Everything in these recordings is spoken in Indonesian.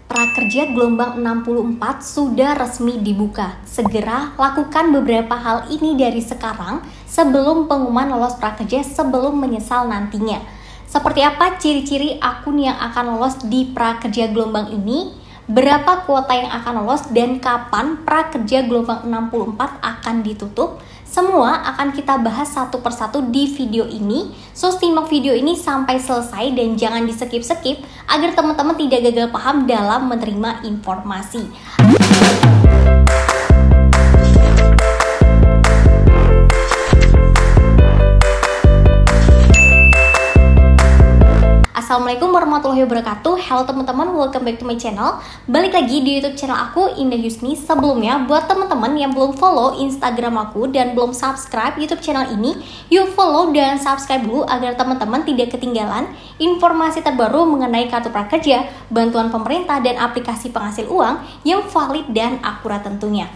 Prakerja gelombang 64 sudah resmi dibuka. Segera lakukan beberapa hal ini dari sekarang sebelum pengumuman lolos prakerja sebelum menyesal nantinya. Seperti apa ciri-ciri akun yang akan lolos di prakerja gelombang ini? Berapa kuota yang akan lolos dan kapan prakerja gelombang 64 akan ditutup? Semua akan kita bahas satu persatu di video ini. So simak video ini sampai selesai dan jangan di skip-skip agar teman-teman tidak gagal paham dalam menerima informasi. Assalamualaikum warahmatullahi wabarakatuh. Halo teman-teman, welcome back to my channel. Balik lagi di YouTube channel aku, Indah Yusni. Sebelumnya, buat teman-teman yang belum follow Instagram aku dan belum subscribe YouTube channel ini, yuk follow dan subscribe dulu agar teman-teman tidak ketinggalan informasi terbaru mengenai kartu prakerja, bantuan pemerintah dan aplikasi penghasil uang yang valid dan akurat tentunya.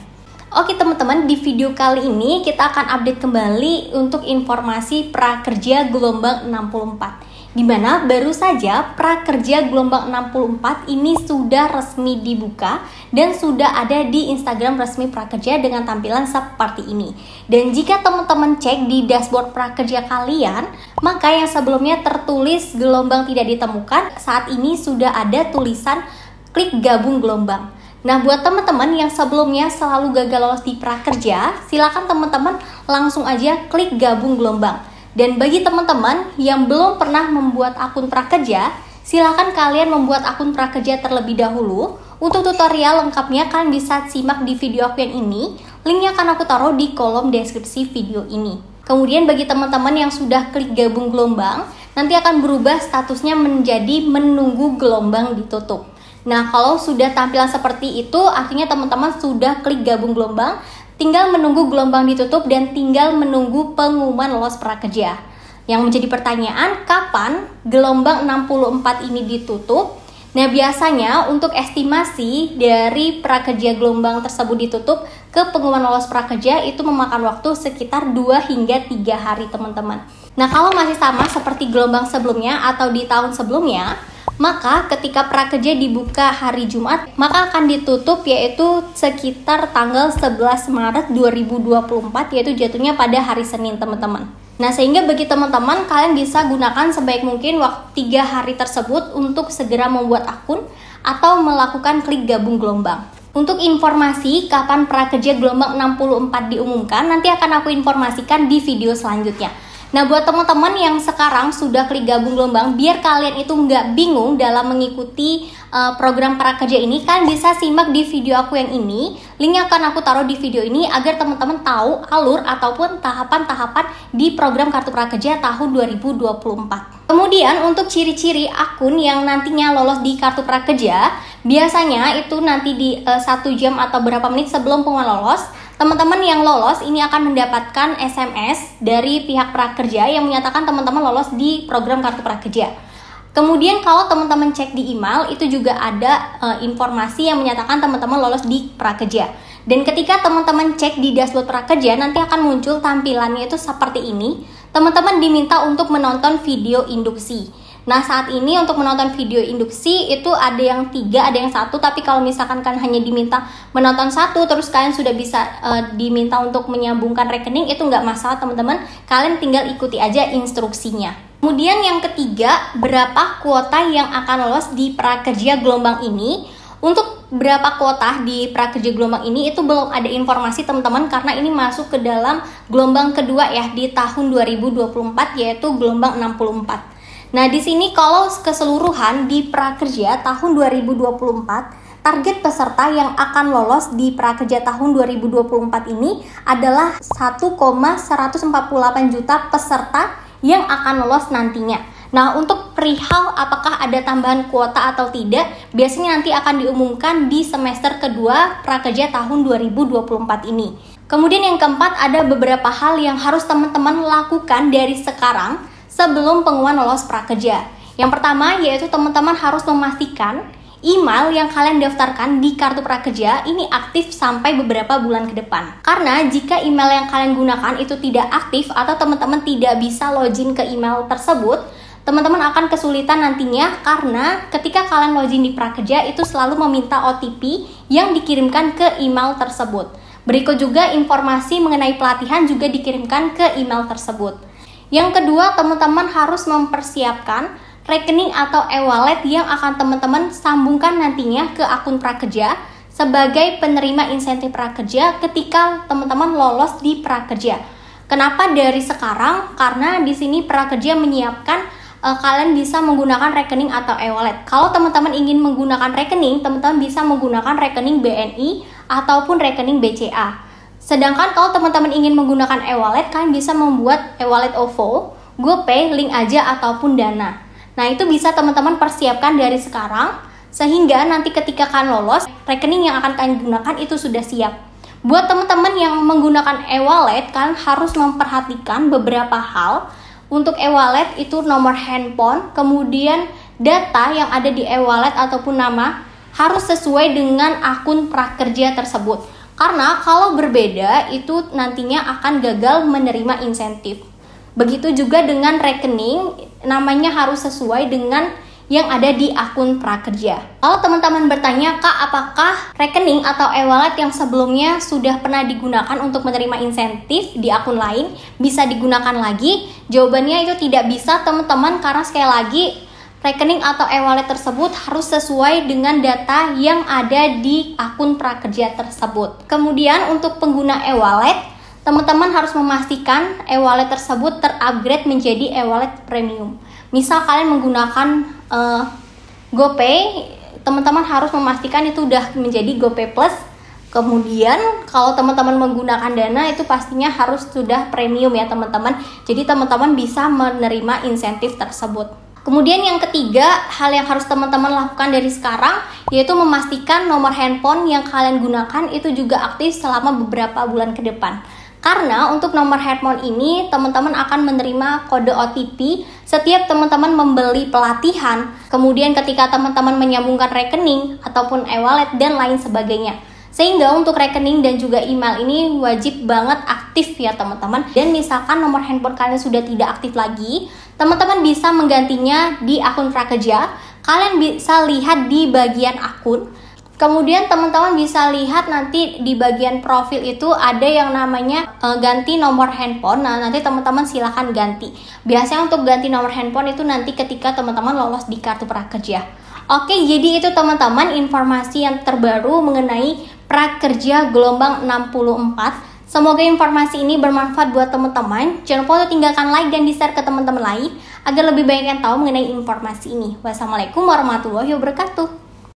Oke teman-teman, di video kali ini kita akan update kembali untuk informasi prakerja gelombang 64. Dimana baru saja prakerja gelombang 64 ini sudah resmi dibuka dan sudah ada di Instagram resmi prakerja dengan tampilan seperti ini. Dan jika teman-teman cek di dashboard prakerja kalian, maka yang sebelumnya tertulis gelombang tidak ditemukan, saat ini sudah ada tulisan klik gabung gelombang. Nah, buat teman-teman yang sebelumnya selalu gagal lolos di prakerja, silakan teman-teman langsung aja klik gabung gelombang. Dan bagi teman-teman yang belum pernah membuat akun prakerja, silakan kalian membuat akun prakerja terlebih dahulu. Untuk tutorial lengkapnya kalian bisa simak di video aku yang ini. Linknya akan aku taruh di kolom deskripsi video ini. Kemudian bagi teman-teman yang sudah klik gabung gelombang, nanti akan berubah statusnya menjadi menunggu gelombang ditutup. Nah, kalau sudah tampilan seperti itu, artinya teman-teman sudah klik gabung gelombang, tinggal menunggu gelombang ditutup dan tinggal menunggu pengumuman lolos prakerja. Yang menjadi pertanyaan, kapan gelombang 64 ini ditutup? Nah, biasanya untuk estimasi dari prakerja gelombang tersebut ditutup ke pengumuman lolos prakerja itu memakan waktu sekitar 2 hingga 3 hari teman-teman. Nah, kalau masih sama seperti gelombang sebelumnya atau di tahun sebelumnya, maka ketika prakerja dibuka hari Jumat, maka akan ditutup yaitu sekitar tanggal 11 Maret 2024, yaitu jatuhnya pada hari Senin teman-teman. Nah, sehingga bagi teman-teman kalian bisa gunakan sebaik mungkin waktu 3 hari tersebut untuk segera membuat akun atau melakukan klik gabung gelombang. Untuk informasi kapan prakerja gelombang 64 diumumkan, nanti akan aku informasikan di video selanjutnya. Nah, buat teman-teman yang sekarang sudah klik gabung gelombang, biar kalian itu nggak bingung dalam mengikuti program prakerja ini, kalian bisa simak di video aku yang ini. Linknya akan aku taruh di video ini agar teman-teman tahu alur ataupun tahapan-tahapan di program kartu prakerja tahun 2024. Kemudian untuk ciri-ciri akun yang nantinya lolos di kartu prakerja, biasanya itu nanti di 1 jam atau berapa menit sebelum pengumuman lolos, teman-teman yang lolos ini akan mendapatkan SMS dari pihak prakerja yang menyatakan teman-teman lolos di program kartu prakerja. Kemudian kalau teman-teman cek di email, itu juga ada informasi yang menyatakan teman-teman lolos di prakerja. Dan ketika teman-teman cek di dashboard prakerja, nanti akan muncul tampilannya itu seperti ini. Teman-teman diminta untuk menonton video induksi. Nah, saat ini untuk menonton video induksi itu ada yang 3, ada yang 1. Tapi kalau misalkan kan hanya diminta menonton 1, terus kalian sudah bisa diminta untuk menyambungkan rekening, itu nggak masalah teman-teman. Kalian tinggal ikuti aja instruksinya. Kemudian yang ketiga, berapa kuota yang akan lolos di prakerja gelombang ini? Untuk berapa kuota di prakerja gelombang ini itu belum ada informasi teman-teman, karena ini masuk ke dalam gelombang kedua ya di tahun 2024, yaitu gelombang 64. Nah, di sini kalau keseluruhan di prakerja tahun 2024, target peserta yang akan lolos di prakerja tahun 2024 ini adalah 1,148 juta peserta yang akan lolos nantinya. Nah, untuk perihal apakah ada tambahan kuota atau tidak, biasanya nanti akan diumumkan di semester kedua prakerja tahun 2024 ini. Kemudian yang keempat, ada beberapa hal yang harus teman-teman lakukan dari sekarang sebelum pengumuman lolos prakerja. Yang pertama yaitu teman-teman harus memastikan email yang kalian daftarkan di kartu prakerja ini aktif sampai beberapa bulan ke depan. Karena jika email yang kalian gunakan itu tidak aktif atau teman-teman tidak bisa login ke email tersebut, teman-teman akan kesulitan nantinya karena ketika kalian login di Prakerja itu selalu meminta OTP yang dikirimkan ke email tersebut. Berikut juga informasi mengenai pelatihan juga dikirimkan ke email tersebut. Yang kedua, teman-teman harus mempersiapkan rekening atau e-wallet yang akan teman-teman sambungkan nantinya ke akun Prakerja sebagai penerima insentif Prakerja ketika teman-teman lolos di Prakerja. Kenapa dari sekarang? Karena di sini Prakerja menyiapkan kalian bisa menggunakan rekening atau e-wallet. Kalau teman-teman ingin menggunakan rekening, teman-teman bisa menggunakan rekening BNI ataupun rekening BCA. Sedangkan kalau teman-teman ingin menggunakan e-wallet, kalian bisa membuat e-wallet OVO, GoPay, Link Aja ataupun Dana. Nah, itu bisa teman-teman persiapkan dari sekarang sehingga nanti ketika kalian lolos, rekening yang akan kalian gunakan itu sudah siap. Buat teman-teman yang menggunakan e-wallet, kalian harus memperhatikan beberapa hal. Untuk e-wallet itu nomor handphone, kemudian data yang ada di e-wallet ataupun nama harus sesuai dengan akun Prakerja tersebut. Karena kalau berbeda itu nantinya akan gagal menerima insentif. Begitu juga dengan rekening, namanya harus sesuai dengan yang ada di akun Prakerja. Kalau teman-teman bertanya, Kak, apakah rekening atau e-wallet yang sebelumnya sudah pernah digunakan untuk menerima insentif di akun lain bisa digunakan lagi? Jawabannya itu tidak bisa, teman-teman, karena sekali lagi rekening atau e-wallet tersebut harus sesuai dengan data yang ada di akun Prakerja tersebut. Kemudian untuk pengguna e-wallet, teman-teman harus memastikan e-wallet tersebut terupgrade menjadi e-wallet premium. Misal kalian menggunakan GoPay, teman-teman harus memastikan itu udah menjadi GoPay Plus. Kemudian kalau teman-teman menggunakan Dana itu pastinya harus sudah premium ya teman-teman. Jadi teman-teman bisa menerima insentif tersebut. Kemudian yang ketiga, hal yang harus teman-teman lakukan dari sekarang yaitu memastikan nomor handphone yang kalian gunakan itu juga aktif selama beberapa bulan ke depan. Karena untuk nomor handphone ini teman-teman akan menerima kode OTP setiap teman-teman membeli pelatihan, kemudian ketika teman-teman menyambungkan rekening ataupun e-wallet dan lain sebagainya. Sehingga untuk rekening dan juga email ini wajib banget aktif ya teman-teman. Dan misalkan nomor handphone kalian sudah tidak aktif lagi, teman-teman bisa menggantinya di akun Prakerja. Kalian bisa lihat di bagian akun. Kemudian teman-teman bisa lihat nanti di bagian profil itu ada yang namanya ganti nomor handphone. Nah, nanti teman-teman silahkan ganti. Biasanya untuk ganti nomor handphone itu nanti ketika teman-teman lolos di kartu Prakerja. Oke, jadi itu teman-teman informasi yang terbaru mengenai Prakerja gelombang 64. Semoga informasi ini bermanfaat buat teman-teman. Jangan lupa untuk tinggalkan like dan di-share ke teman-teman lain agar lebih banyak yang tahu mengenai informasi ini. Wassalamualaikum warahmatullahi wabarakatuh.